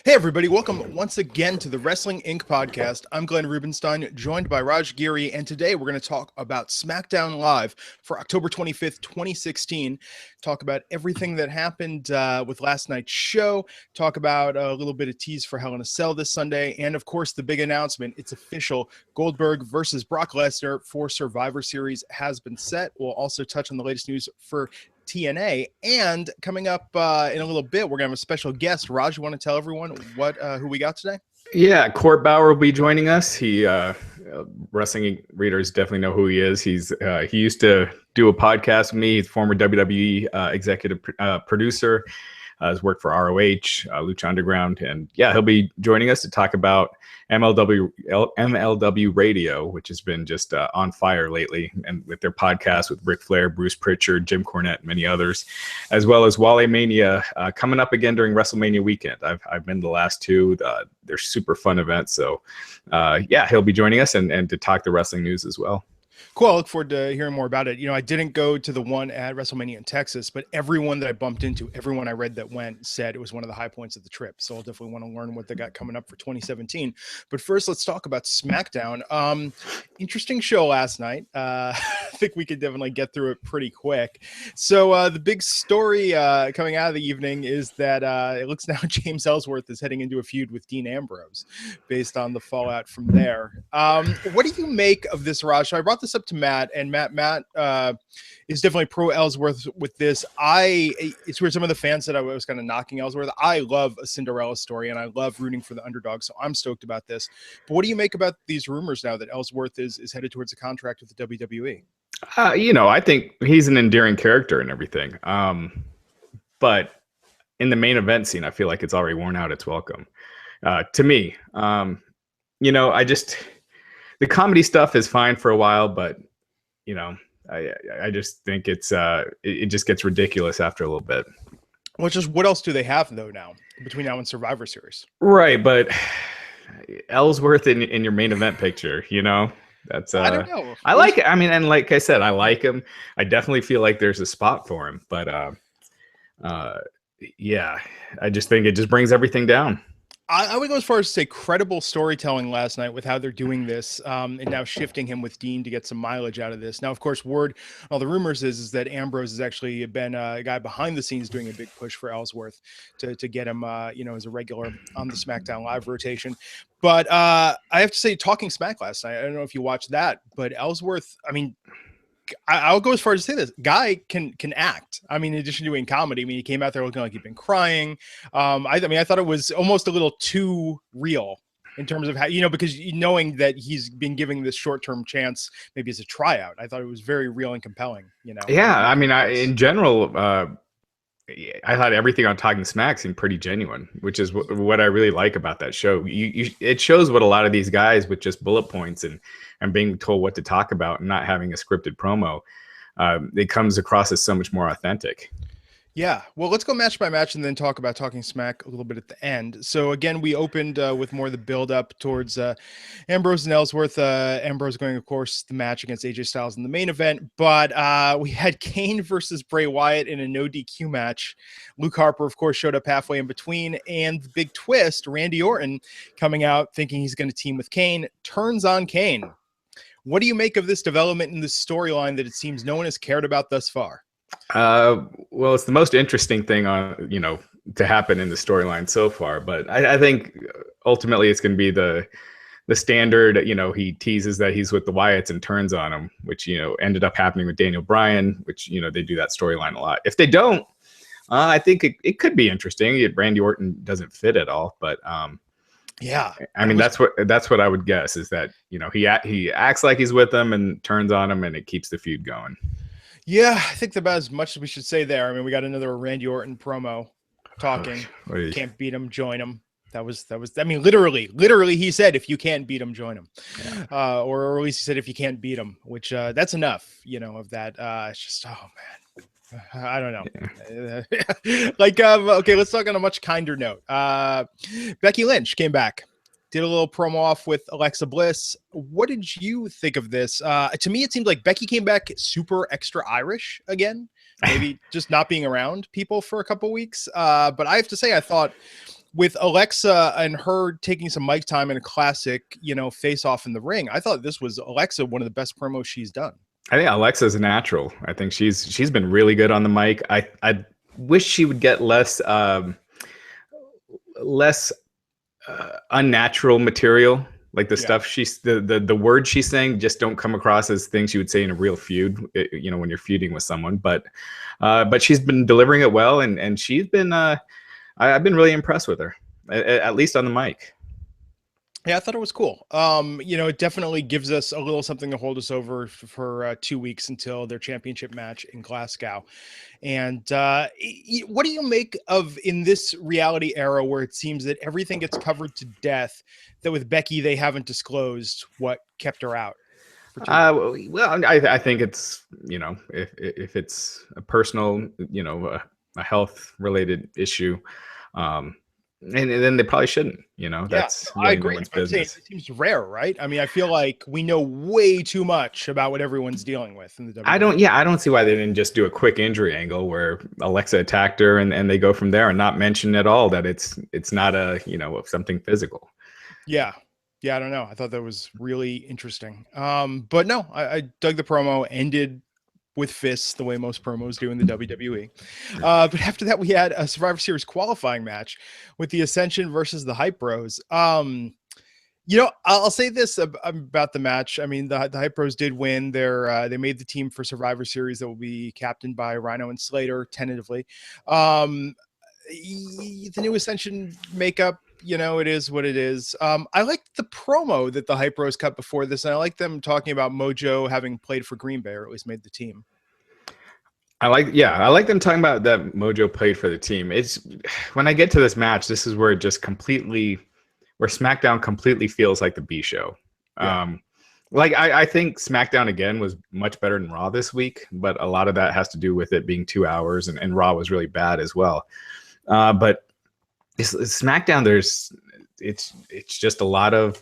Hey everybody, welcome once again to the Wrestling Inc. podcast. I'm Glenn Rubenstein, joined by Raj Giri, and today we're going to talk about SmackDown Live for October 25th, 2016. Talk about everything that happened with last night's show, talk about a little bit of tease for Hell in a Cell this Sunday, and of course the big announcement, it's official, Goldberg versus Brock Lesnar for Survivor Series has been set. We'll also touch on the latest news for TNA, and coming up in a little bit, we're gonna have a special guest. Raj, you want to tell everyone what who we got today? Yeah, Court Bauer will be joining us. He wrestling readers definitely know who he is. He used to do a podcast with me. He's former WWE executive producer. Has worked for ROH, Lucha Underground, and yeah, he'll be joining us to talk about MLW Radio, which has been just on fire lately, and with their podcast with Ric Flair, Bruce Pritchard, Jim Cornette, and many others, as well as WaleMania coming up again during WrestleMania weekend. I've been to the last two. They're super fun events. So yeah, he'll be joining us and to talk the wrestling news as well. Cool. I look forward to hearing more about it. You know, I didn't go to the one at WrestleMania in Texas, but everyone that I bumped into, everyone I read that went said it was one of the high points of the trip. So I'll definitely want to learn what they got coming up for 2017. But first, let's talk about SmackDown. Interesting show last night. I think we could definitely get through it pretty quick. So the big story coming out of the evening is that it looks now James Ellsworth is heading into a feud with Dean Ambrose based on the fallout from there. What do you make of this, Raj? So I brought this up to Matt, and Matt is definitely pro Ellsworth with this. It's weird, some of the fans said I was kind of knocking Ellsworth. I love a Cinderella story, and I love rooting for the underdog, so I'm stoked about this. But what do you make about these rumors now that Ellsworth is headed towards a contract with the WWE? I think he's an endearing character and everything. But in the main event scene, I feel like it's already worn out its welcome. To me, the comedy stuff is fine for a while, but I just think it just gets ridiculous after a little bit. Well, just what else do they have though now between now and Survivor Series? Right, but Ellsworth in your main event picture, that's I don't know. I like it. I mean, and like I said, I like him. I definitely feel like there's a spot for him, but yeah, I just think it just brings everything down. I would go as far as to say credible storytelling last night with how they're doing this, and now shifting him with Dean to get some mileage out of this. Now, of course, all the rumors is that Ambrose has actually been a guy behind the scenes doing a big push for Ellsworth to get him, as a regular on the SmackDown Live rotation. But I have to say, talking smack last night, I don't know if you watched that, but Ellsworth, I mean, I'll go as far as to say this guy can act. I mean, in addition to doing comedy, I mean, he came out there looking like he'd been crying. I thought it was almost a little too real in terms of how, because knowing that he's been giving this short-term chance, maybe as a tryout, I thought it was very real and compelling, Yeah. I mean, in general, I thought everything on Talking Smack seemed pretty genuine, which is what I really like about that show. It shows what a lot of these guys with just bullet points and being told what to talk about and not having a scripted promo, it comes across as so much more authentic. Yeah, well, let's go match by match and then talk about Talking Smack a little bit at the end. So again, we opened with more of the build up towards Ambrose and Ellsworth. Ambrose going, of course, the match against AJ Styles in the main event, but we had Kane versus Bray Wyatt in a no DQ match. Luke Harper, of course, showed up halfway in between, and the big twist, Randy Orton coming out thinking he's going to team with Kane, turns on Kane. What do you make of this development in this storyline that it seems no one has cared about thus far? Well, it's the most interesting thing to happen in the storyline so far, but I think ultimately it's going to be the standard, he teases that he's with the Wyatts and turns on him, which, ended up happening with Daniel Bryan, which, they do that storyline a lot. If they don't, I think it could be interesting. Randy Orton doesn't fit at all, but, yeah, I mean, that's what I would guess is that, he acts like he's with them and turns on him and it keeps the feud going. Yeah, I think about as much as we should say there. I mean, we got another Randy Orton promo talking. Can't beat him, join him. That was. I mean, literally, he said, "If you can't beat him, join him," yeah. Or at least he said, "If you can't beat him," which that's enough, of that. It's just, oh man, I don't know. Yeah. Okay, let's talk on a much kinder note. Becky Lynch came back. Did a little promo off with Alexa Bliss. What did you think of this? To me, it seemed like Becky came back super extra Irish again. Maybe just not being around people for a couple weeks. But I have to say, I thought with Alexa and her taking some mic time in a classic, face off in the ring, I thought this was Alexa, one of the best promos she's done. I think Alexa's a natural. I think she's been really good on the mic. I wish she would get less unnatural material. Like the stuff the words she's saying just don't come across as things you would say in a real feud, when you're feuding with someone. But she's been delivering it well, and she's been I've been really impressed with her, at least on the mic. Yeah, I thought it was cool. It definitely gives us a little something to hold us over for 2 weeks until their championship match in Glasgow. And what do you make of, in this reality era where it seems that everything gets covered to death, that with Becky, they haven't disclosed what kept her out? Well, I think it's, if it's a personal, a health related issue, and then they probably shouldn't, that's really I agree. No one's business. It seems rare, right? I mean, I feel like we know way too much about what everyone's dealing with in the WWE. I don't see why they didn't just do a quick injury angle where Alexa attacked her and they go from there and not mention at all that it's not something physical. Yeah, I don't know. I thought that was really interesting. But no, I dug the promo. Ended with fists, the way most promos do in the WWE. But after that, we had a Survivor Series qualifying match with the Ascension versus the Hype Bros. I'll say this about the match. I mean, the Hype Bros did win. They made the team for Survivor Series that will be captained by Rhino and Slater, tentatively. The new Ascension makeup, it is what it is. I liked the promo that the Hype Bros cut before this, and I like them talking about Mojo having played for Green Bay, or at least made the team. I like them talking about that Mojo played for the team. It's when I get to this match, this is where where SmackDown completely feels like the B show. Yeah. I think SmackDown again was much better than Raw this week, but a lot of that has to do with it being 2 hours, and Raw was really bad as well. But it's SmackDown, it's just a lot of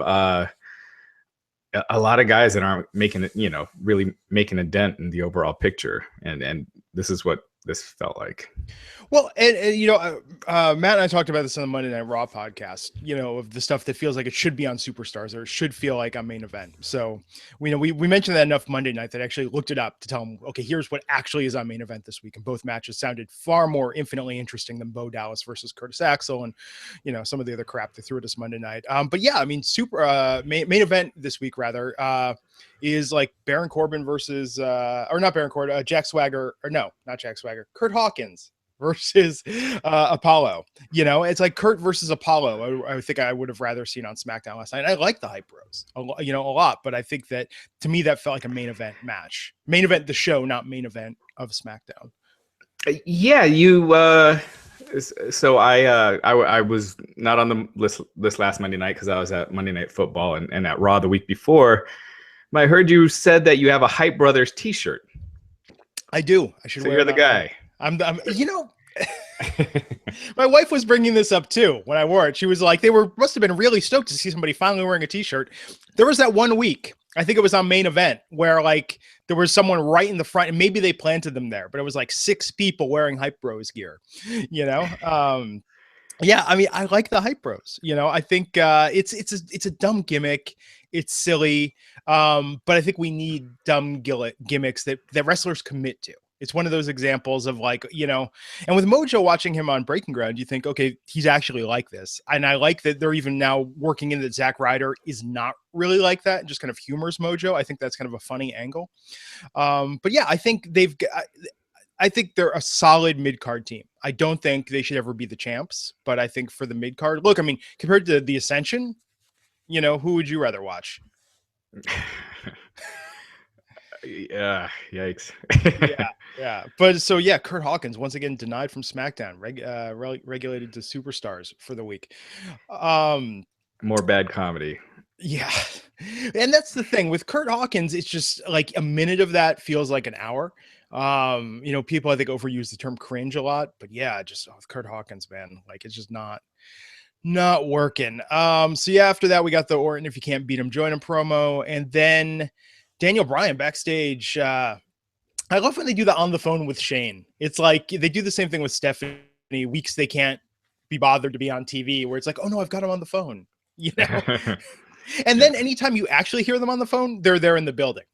guys that aren't making it, really making a dent in the overall picture, and this is what this felt like. Well, and Matt and I talked about this on the Monday Night Raw podcast, of the stuff that feels like it should be on Superstars, or it should feel like on Main Event. So we mentioned that enough Monday night that I actually looked it up to tell them, okay, here's what actually is on Main Event this week. And both matches sounded far more infinitely interesting than Bo Dallas versus Curtis Axel and, some of the other crap they threw at us Monday night. But yeah, I mean, main event this week, rather, is like Baron Corbin versus, or not Baron Corbin, Jack Swagger, or no, not Jack Swagger, Kurt Hawkins versus Apollo. It's like Kurt versus Apollo. I think I would have rather seen on SmackDown last night. I like the Hype Bros a lot, but I think that to me that felt like a main event match. Main event the show, not main event of SmackDown. Yeah, so I was not on the list this last Monday night because I was at Monday Night Football and at Raw the week before. But I heard you said that you have a Hype Brothers t-shirt. I do. I should. So you're the guy. I'm my wife was bringing this up too when I wore it. She was like, must have been really stoked to see somebody finally wearing a t-shirt. There was that one week, I think it was on Main Event, where like there was someone right in the front, and maybe they planted them there, but it was like 6 people wearing Hype Bros gear, Yeah, I mean, I like the Hype Bros. I think it's a dumb gimmick. It's silly, but I think we need dumb gimmicks that wrestlers commit to. It's one of those examples of like, and with Mojo, watching him on Breaking Ground, you think, okay, he's actually like this. And I like that they're even now working in that Zack Ryder is not really like that and just kind of humors Mojo. I think that's kind of a funny angle. But yeah, I think I think they're a solid mid-card team. I don't think they should ever be the champs, but I think for the mid-card, look, I mean, compared to the Ascension, who would you rather watch? Yeah, yikes. yeah. But so yeah, Kurt Hawkins once again denied from SmackDown, regulated to Superstars for the week. More bad comedy. Yeah, and that's the thing with Kurt Hawkins. It's just like a minute of that feels like an hour. People I think overuse the term cringe a lot, but yeah, just with Kurt Hawkins, man, like it's just not working. So yeah, after that we got the Orton if you can't beat him, join him promo, and then Daniel Bryan backstage. I love when they do that on the phone with Shane. It's like they do the same thing with Stephanie. Weeks they can't be bothered to be on TV, where it's like, oh no, I've got him on the phone, you know. And then anytime you actually hear them on the phone, they're there in the building.